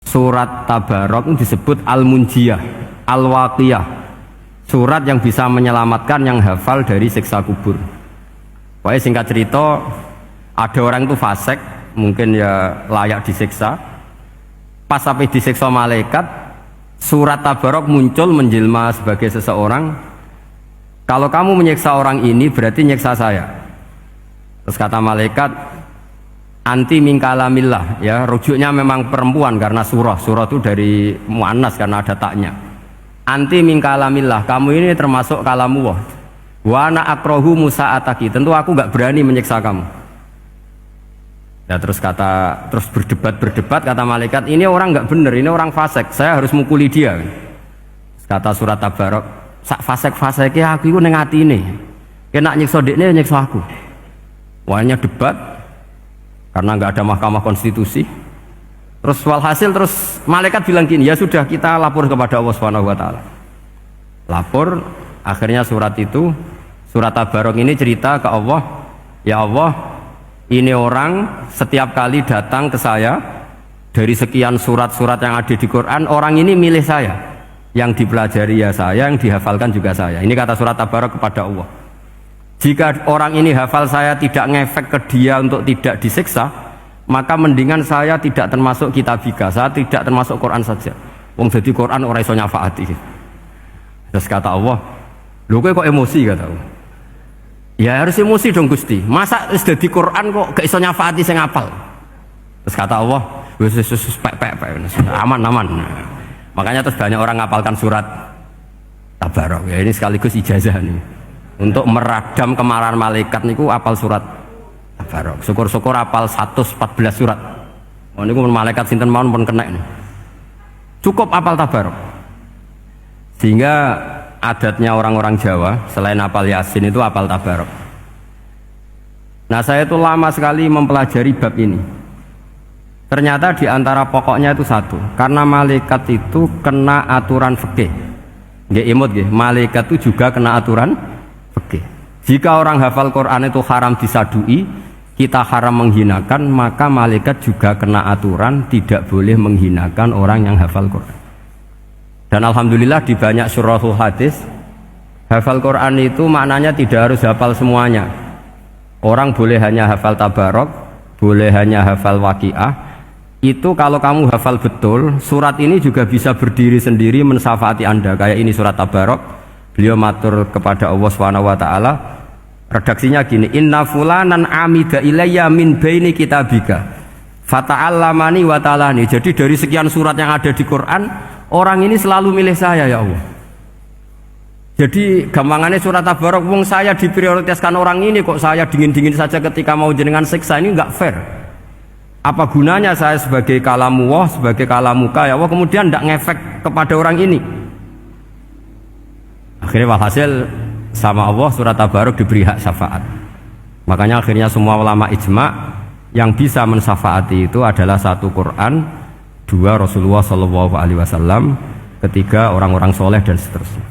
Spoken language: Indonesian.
surat Tabarok disebut Al-Munjiyah, Al-Waqiyah, surat yang bisa menyelamatkan yang hafal dari siksa kubur. Pokoknya singkat cerita, ada orang itu fasik, mungkin ya layak disiksa. Pas sampai disiksa malaikat, surat Tabarok muncul menjelma sebagai seseorang. Kalau kamu menyiksa orang ini berarti nyiksa saya. Terus kata malaikat, anti min kalamillah, ya rujuknya memang perempuan karena surah itu dari muannas karena ada taknya. Anti min kalamillah, kamu ini termasuk kalamullah. Wa ana akrahu musa'ataki, tentu aku nggak berani menyiksa kamu. Ya terus berdebat kata malaikat, ini orang nggak benar, ini orang fasik, saya harus mukuli dia. Kata surat Tabarok, sak fasik-fasiknya aku itu ning atine. Kena nyiksa dekne nyiksa aku. Wahnya debat karena nggak ada mahkamah konstitusi. Terus walhasil terus malaikat bilang gini, ya sudah kita lapor kepada Allah Subhanahu wa taala. Lapor, akhirnya surat Tabarok ini cerita ke Allah, ya Allah, ini orang setiap kali datang ke saya dari sekian surat-surat yang ada di Quran, orang ini milih saya, yang dipelajari ya saya, yang dihafalkan juga saya. Ini kata surat Tabarok kepada Allah. Jika orang ini hafal saya tidak ngefek ke dia untuk tidak disiksa, maka mendingan saya tidak termasuk kitabika, saya tidak termasuk Quran saja. Wong jadi Quran ora iso nyafaati. Terus kata Allah, lho kowe kok emosi, kata Allah. Ya harus emosi dong Gusti. Masa wis dadi Quran kok gak iso nyafaati sing apal. Terus kata Allah, wis pek aman. Makanya terus banyak orang ngapalkan surat Tabarok. Ya ini sekaligus ijazah nih. Untuk meradam kemarahan malaikat niku apal surat Tabarok. Syukur-syukur apal 114 surat. Oh niku malaikat sinten mawon pun kena ini. Cukup apal Tabarok. Sehingga adatnya orang-orang Jawa selain apal Yasin itu apal Tabarok. Nah, saya itu lama sekali mempelajari bab ini. Ternyata di antara pokoknya itu satu, karena malaikat itu kena aturan fikih. Nggih imut nggih, malaikat itu juga kena aturan fikih. Jika orang hafal Quran itu haram disadui, kita haram menghinakan, maka malaikat juga kena aturan tidak boleh menghinakan orang yang hafal Quran. Dan alhamdulillah di banyak surahul hadis, hafal Quran itu maknanya tidak harus hafal semuanya. Orang boleh hanya hafal Tabarok, boleh hanya hafal Waqiah. Itu kalau kamu hafal betul, surat ini juga bisa berdiri sendiri mensyafaati Anda. Kayak ini surat Tabarok, beliau matur kepada Allah Subhanahu wa taala, redaksinya gini, inna fulanan amida ilayya min baini kitabika fata'allamani wa ta'alani. Jadi dari sekian surat yang ada di Quran, orang ini selalu milih saya ya Allah. Jadi gampangannya surat Tabarok, wong saya diprioritaskan orang ini, kok saya dingin-dingin saja ketika mau jenengan siksa, ini enggak fair. Apa gunanya saya sebagai kalamullah, sebagai kalamuka ya Allah, kemudian tidak ngefek kepada orang ini. Akhirnya walhasil sama Allah surat Tabarok diberi hak syafaat. Makanya akhirnya semua ulama ijma yang bisa mensyafaati itu adalah satu Quran, dua Rasulullah SAW, ketiga orang-orang soleh dan seterusnya.